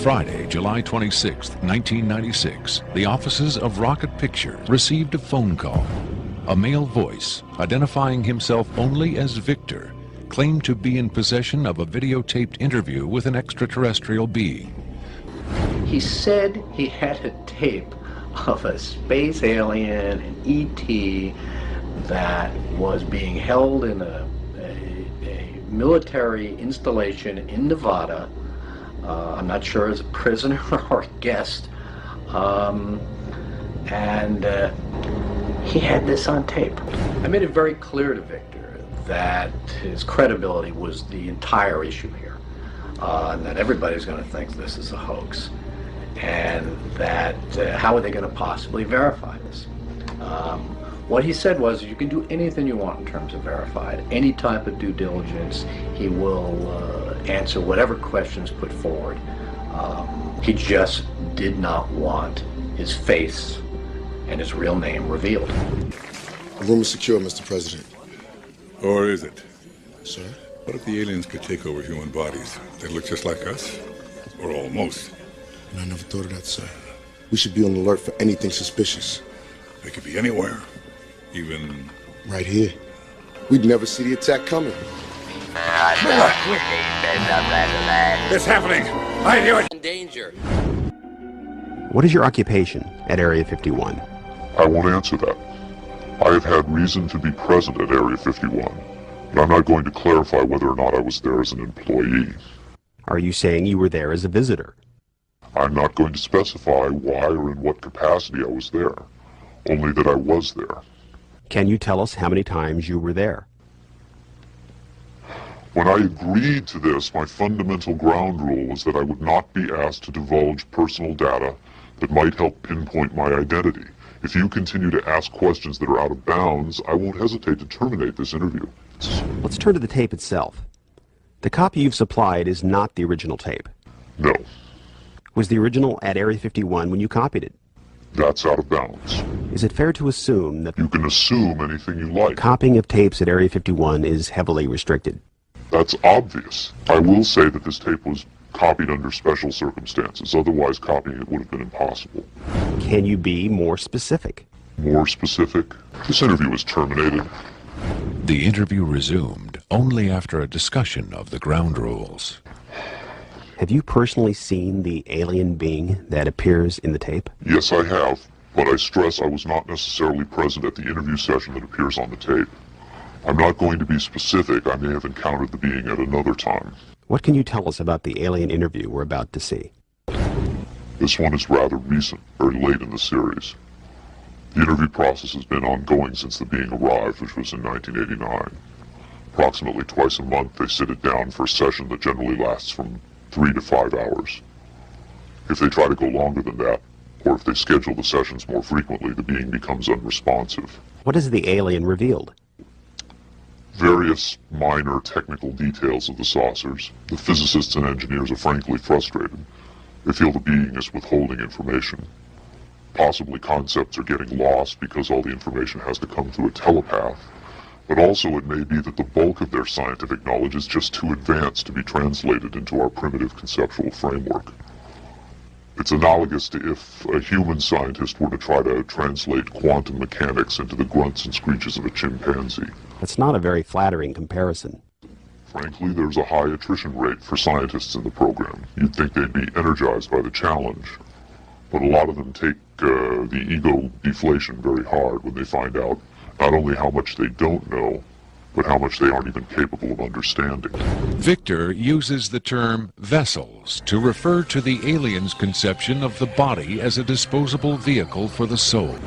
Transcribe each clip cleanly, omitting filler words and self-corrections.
Friday, July 26, 1996, the offices of Rocket Pictures received a phone call. A male voice, identifying himself only as Victor, claimed to be in possession of a videotaped interview with an extraterrestrial being. He said he had a tape of a space alien, an ET, that was being held in a military installation in Nevada. I'm not sure as a prisoner or a guest. He had this on tape. I made it very clear to Victor that his credibility was the entire issue here, and that everybody's going to think this is a hoax, and that how are they going to possibly verify this? What he said was, you can do anything you want in terms of verified, any type of due diligence. He will answer whatever questions put forward. He just did not want his face and his real name revealed. The room is secure, Mr. President. Or is it? Sir? What if the aliens could take over human bodies? They look just like us? Or almost. And I never thought of that, sir. We should be on alert for anything suspicious. They could be anywhere. Even... right here. We'd never see the attack coming. It's happening! I knew it! In danger. What is your occupation at Area 51? I won't answer that. I have had reason to be present at Area 51, but I'm not going to clarify whether or not I was there as an employee. Are you saying you were there as a visitor? I'm not going to specify why or in what capacity I was there, only that I was there. Can you tell us how many times you were there? When I agreed to this, my fundamental ground rule was that I would not be asked to divulge personal data that might help pinpoint my identity. If you continue to ask questions that are out of bounds, I won't hesitate to terminate this interview. Let's turn to the tape itself. The copy you've supplied is not the original tape. No. Was the original at Area 51 when you copied it? That's out of bounds. Is it fair to assume that You can assume anything you like. copying of tapes at Area 51 is heavily restricted? That's obvious. I will say that this tape was copied under special circumstances. Otherwise, copying it would have been impossible. Can you be more specific? More specific? This interview was terminated. The interview resumed only after a discussion of the ground rules. Have you personally seen the alien being that appears in the tape? Yes, I have, but I stress I was not necessarily present at the interview session that appears on the tape. I'm not going to be specific. I may have encountered the being at another time. What can you tell us about the alien interview we're about to see? This one is rather recent, very late in the series. The interview process has been ongoing since the being arrived, which was in 1989. Approximately twice a month, they sit it down for a session that generally lasts from 3 to 5 hours. If they try to go longer than that, or if they schedule the sessions more frequently, the being becomes unresponsive. What has the alien revealed? Various minor technical details of the saucers. The physicists and engineers are frankly frustrated. They feel the being is withholding information. Possibly concepts are getting lost because all the information has to come through a telepath. But also it may be that the bulk of their scientific knowledge is just too advanced to be translated into our primitive conceptual framework. It's analogous to if a human scientist were to try to translate quantum mechanics into the grunts and screeches of a chimpanzee. That's not a very flattering comparison. Frankly, there's a high attrition rate for scientists in the program. You'd think they'd be energized by the challenge. But a lot of them take the ego deflation very hard when they find out not only how much they don't know, but how much they aren't even capable of understanding. Victor uses the term vessels to refer to the alien's conception of the body as a disposable vehicle for the soul.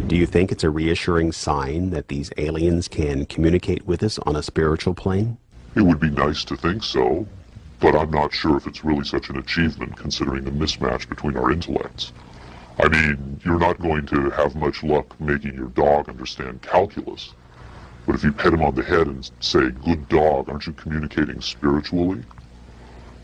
Do you think it's a reassuring sign that these aliens can communicate with us on a spiritual plane? It would be nice to think so, but I'm not sure if it's really such an achievement considering the mismatch between our intellects. I mean, you're not going to have much luck making your dog understand calculus. But if you pet him on the head and say, "Good dog," aren't you communicating spiritually?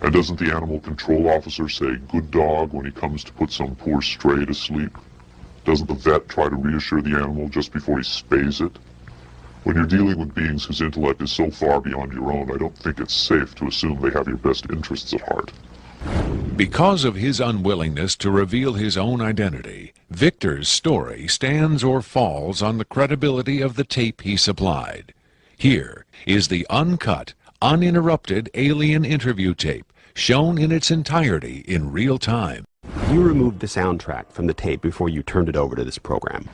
And doesn't the animal control officer say, "Good dog," when he comes to put some poor stray to sleep? Doesn't the vet try to reassure the animal just before he spays it? When you're dealing with beings whose intellect is so far beyond your own, I don't think it's safe to assume they have your best interests at heart. Because of his unwillingness to reveal his own identity, Victor's story stands or falls on the credibility of the tape he supplied. Here is the uncut, uninterrupted alien interview tape, shown in its entirety in real time. You removed the soundtrack from the tape before you turned it over to this program.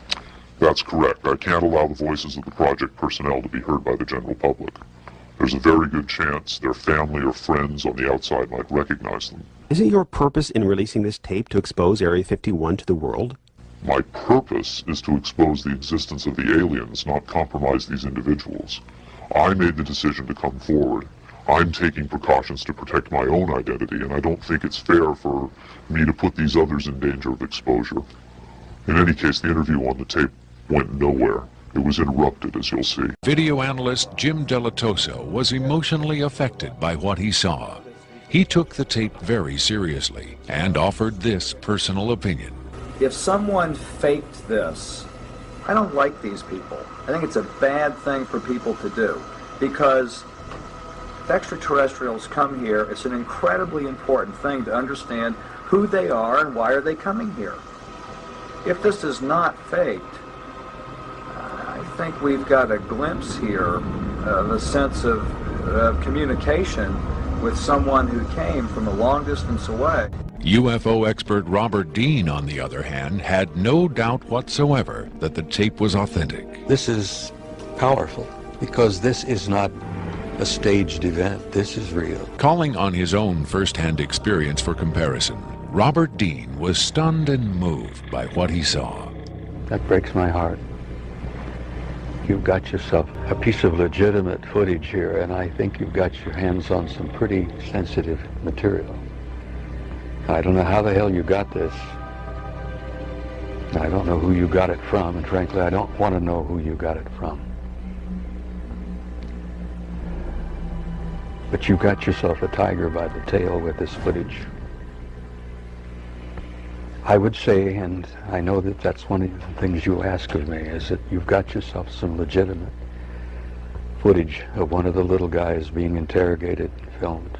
That's correct. I can't allow the voices of the project personnel to be heard by the general public. There's a very good chance their family or friends on the outside might recognize them. Isn't your purpose in releasing this tape to expose Area 51 to the world? My purpose is to expose the existence of the aliens, not compromise these individuals. I made the decision to come forward. I'm taking precautions to protect my own identity, and I don't think it's fair for me to put these others in danger of exposure. In any case, the interview on the tape went nowhere. It was interrupted, as you'll see. Video analyst Jim Delatoso was emotionally affected by what he saw. He took the tape very seriously and offered this personal opinion. If someone faked this, I don't like these people. I think it's a bad thing for people to do, because if extraterrestrials come here, it's an incredibly important thing to understand who they are and why are they coming here. If this is not faked, I think we've got a glimpse here of a sense of communication with someone who came from a long distance away. UFO expert Robert Dean, on the other hand, had no doubt whatsoever that the tape was authentic. This is powerful because this is not a staged event. This is real. Calling on his own first-hand experience for comparison, Robert Dean was stunned and moved by what he saw. That breaks my heart. You've got yourself a piece of legitimate footage here, and I think you've got your hands on some pretty sensitive material. I don't know how the hell you got this. I don't know who you got it from, and frankly, I don't want to know who you got it from. But you got yourself a tiger by the tail with this footage. I would say, and I know that that's one of the things you'll ask of me, is that you've got yourself some legitimate footage of one of the little guys being interrogated and filmed.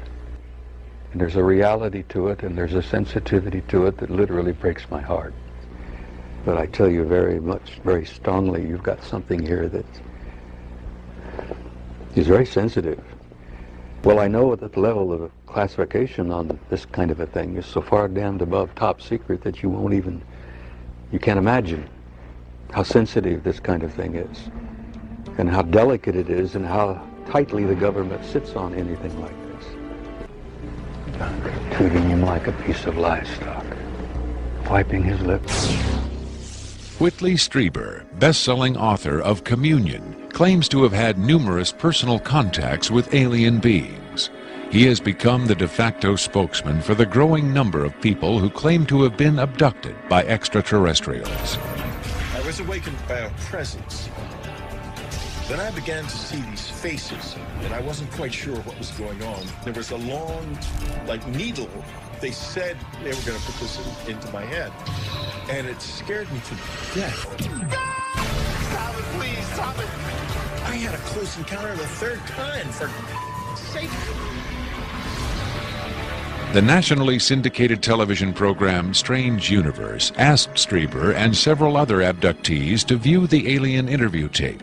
And there's a reality to it, and there's a sensitivity to it that literally breaks my heart. But I tell you very strongly, you've got something here that is very sensitive. Well, I know that the level of classification on this kind of a thing is so far damned above top secret that you can't imagine how sensitive this kind of thing is, and how delicate it is, and how tightly the government sits on anything like this. Treating him like a piece of livestock, wiping his lips. Whitley Strieber, best-selling author of Communion, claims to have had numerous personal contacts with alien beings. He has become the de facto spokesman for the growing number of people who claim to have been abducted by extraterrestrials. I was awakened by a presence. Then I began to see these faces, and I wasn't quite sure what was going on. There was a long, needle. They said they were going to put this into my head, and it scared me to death. Stop it, please, stop it. I had a close encounter the third time, for sake. The nationally syndicated television program Strange Universe asked Strieber and several other abductees to view the alien interview tape.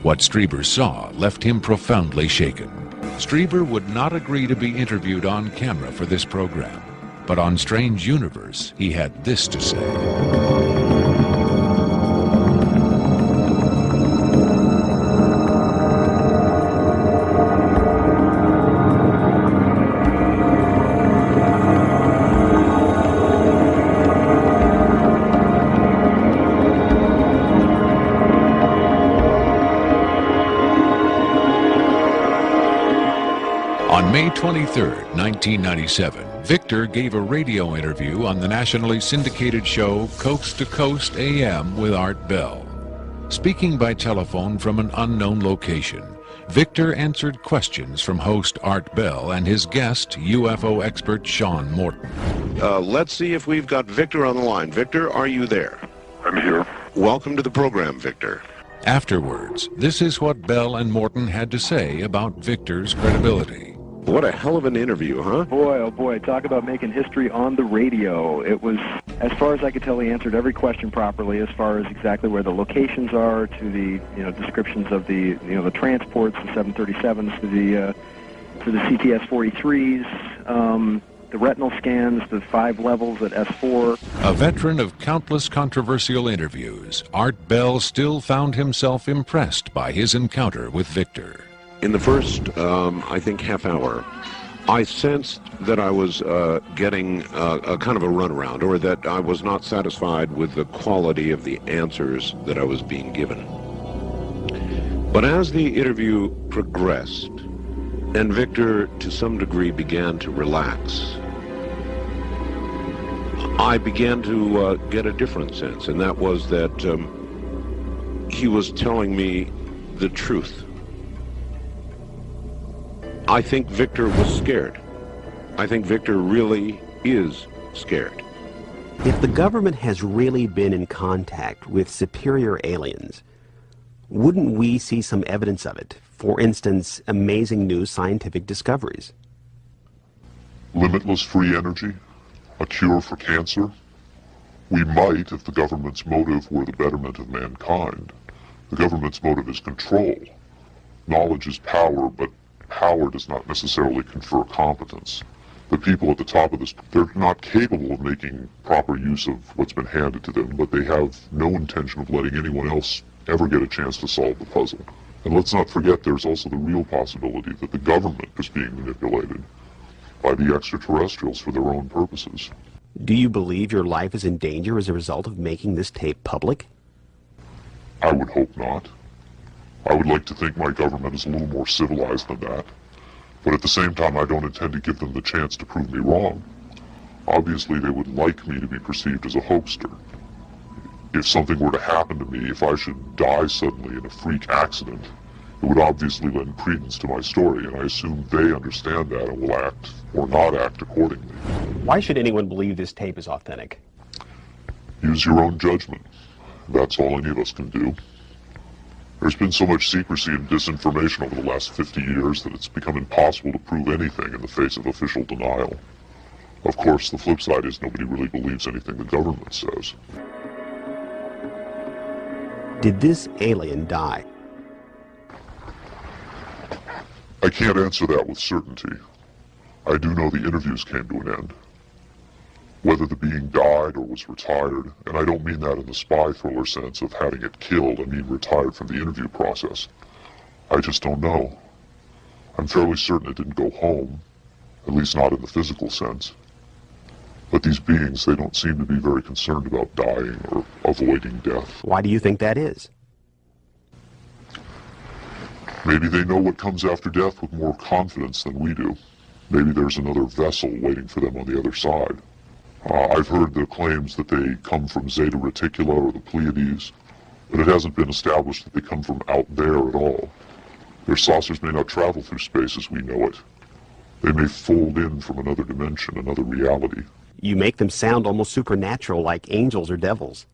What Strieber saw left him profoundly shaken. Strieber would not agree to be interviewed on camera for this program, but on Strange Universe he had this to say. On May 23, 1997, Victor gave a radio interview on the nationally syndicated show Coast to Coast AM with Art Bell. Speaking by telephone from an unknown location, Victor answered questions from host Art Bell and his guest, UFO expert Sean Morton. Let's see if we've got Victor on the line. Victor, are you there? I'm here. Welcome to the program, Victor. Afterwards, this is what Bell and Morton had to say about Victor's credibility. What a hell of an interview, huh? Boy, oh boy, talk about making history on the radio. It was, as far as I could tell, he answered every question properly as far as exactly where the locations are, to the, descriptions of the, the transports, the 737s, to the CTS-43s, the retinal scans, the 5 levels at S4. A veteran of countless controversial interviews, Art Bell still found himself impressed by his encounter with Victor. In the first, I think, half hour, I sensed that I was getting a kind of a runaround, or that I was not satisfied with the quality of the answers that I was being given. But as the interview progressed, and Victor, to some degree, began to relax, I began to get a different sense, and that was that he was telling me the truth. I think Victor was scared. I think Victor really is scared. If the government has really been in contact with superior aliens, wouldn't we see some evidence of it? For instance, amazing new scientific discoveries. Limitless free energy? A cure for cancer? We might if the government's motive were the betterment of mankind. The government's motive is control. Knowledge is power, but power does not necessarily confer competence. The people at the top of this, they're not capable of making proper use of what's been handed to them, but they have no intention of letting anyone else ever get a chance to solve the puzzle. And let's not forget there's also the real possibility that the government is being manipulated by the extraterrestrials for their own purposes. Do you believe your life is in danger as a result of making this tape public? I would hope not. I would like to think my government is a little more civilized than that. But at the same time, I don't intend to give them the chance to prove me wrong. Obviously, they would like me to be perceived as a hoaxer. If something were to happen to me, if I should die suddenly in a freak accident, it would obviously lend credence to my story, and I assume they understand that and will act or not act accordingly. Why should anyone believe this tape is authentic? Use your own judgment. That's all any of us can do. There's been so much secrecy and disinformation over the last 50 years that it's become impossible to prove anything in the face of official denial. Of course, the flip side is nobody really believes anything the government says. Did this alien die? I can't answer that with certainty. I do know the interviews came to an end. Whether the being died or was retired, and I don't mean that in the spy thriller sense of having it killed, I mean retired from the interview process. I just don't know. I'm fairly certain it didn't go home, at least not in the physical sense. But these beings, they don't seem to be very concerned about dying or avoiding death. Why do you think that is? Maybe they know what comes after death with more confidence than we do. Maybe there's another vessel waiting for them on the other side. I've heard the claims that they come from Zeta Reticula or the Pleiades, but it hasn't been established that they come from out there at all. Their saucers may not travel through space as we know it. They may fold in from another dimension, another reality. You make them sound almost supernatural, like angels or devils.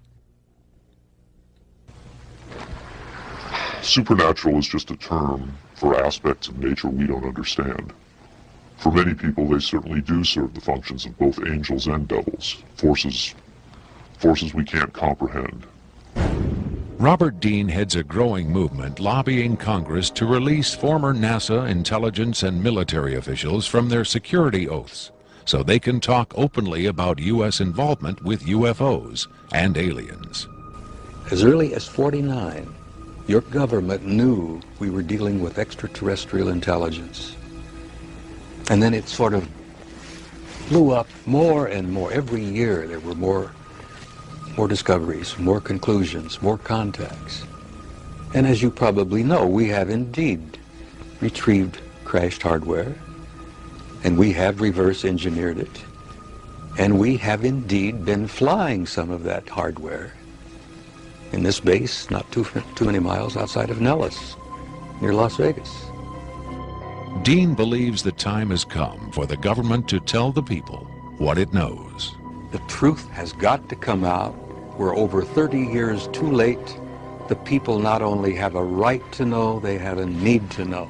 Supernatural is just a term for aspects of nature we don't understand. For many people, they certainly do serve the functions of both angels and devils, forces we can't comprehend. Robert Dean heads a growing movement lobbying Congress to release former NASA intelligence and military officials from their security oaths so they can talk openly about U.S. involvement with UFOs and aliens. As early as '49, your government knew we were dealing with extraterrestrial intelligence. And then it sort of blew up more and more. Every year there were more discoveries, more conclusions, more contacts. And as you probably know, we have indeed retrieved crashed hardware, and we have reverse engineered it, and we have indeed been flying some of that hardware in this base not too many miles outside of Nellis, near Las Vegas. Dean believes the time has come for the government to tell the people what it knows. The truth has got to come out. We're over 30 years too late. The people not only have a right to know, they have a need to know.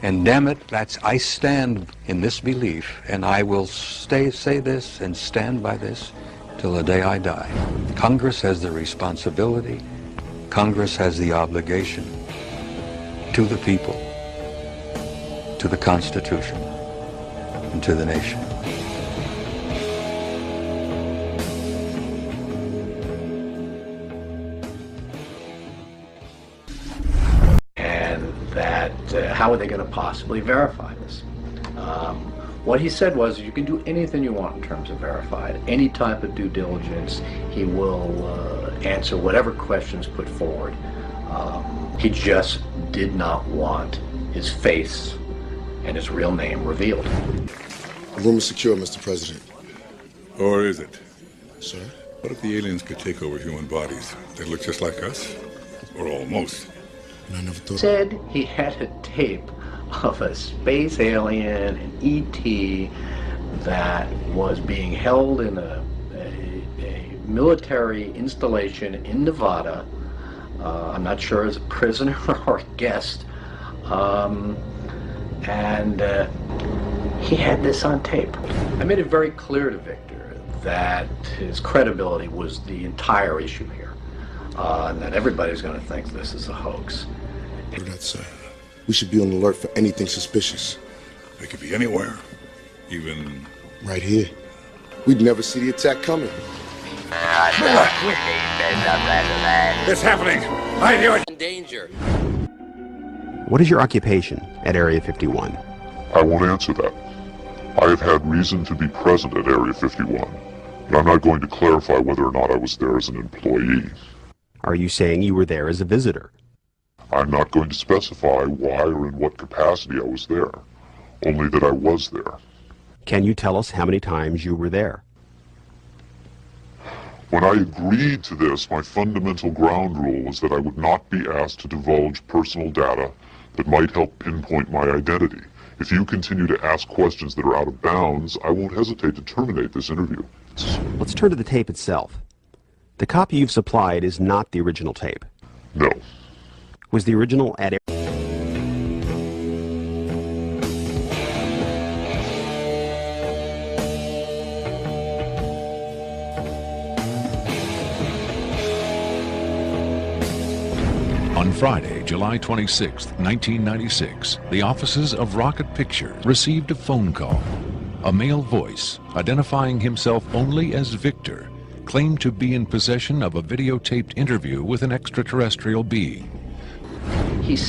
And damn it, I stand in this belief, and I will say this and stand by this till the day I die. Congress has the responsibility, Congress has the obligation to the people, to the Constitution, and to the nation. How are they going to possibly verify this? What he said was, you can do anything you want in terms of verified, any type of due diligence. He will answer whatever questions put forward. He just did not want his face and his real name revealed. The room is secure, Mr. President. Or is it? Sir? What if the aliens could take over human bodies? They look just like us? Or almost. I never thought. Said he had a tape of a space alien, an ET, that was being held in a military installation in Nevada. I'm not sure as a prisoner or a guest. And he had this on tape. I made it very clear to Victor that his credibility was the entire issue here. And that everybody's going to think this is a hoax. That, sir. We should be on alert for anything suspicious. They could be anywhere. Even... right here. We'd never see the attack coming. It's happening! I knew it! In danger. What is your occupation at Area 51? I won't answer that. I have had reason to be present at Area 51, but I'm not going to clarify whether or not I was there as an employee. Are you saying you were there as a visitor? I'm not going to specify why or in what capacity I was there, only that I was there. Can you tell us how many times you were there? When I agreed to this, my fundamental ground rule was that I would not be asked to divulge personal data that might help pinpoint my identity. If you continue to ask questions that are out of bounds, I won't hesitate to terminate this interview. Let's turn to the tape itself. The copy you've supplied is not the original tape. No. Was the original at... On Friday, July 26, 1996, the offices of Rocket Pictures received a phone call. A male voice, identifying himself only as Victor, claimed to be in possession of a videotaped interview with an extraterrestrial being. He's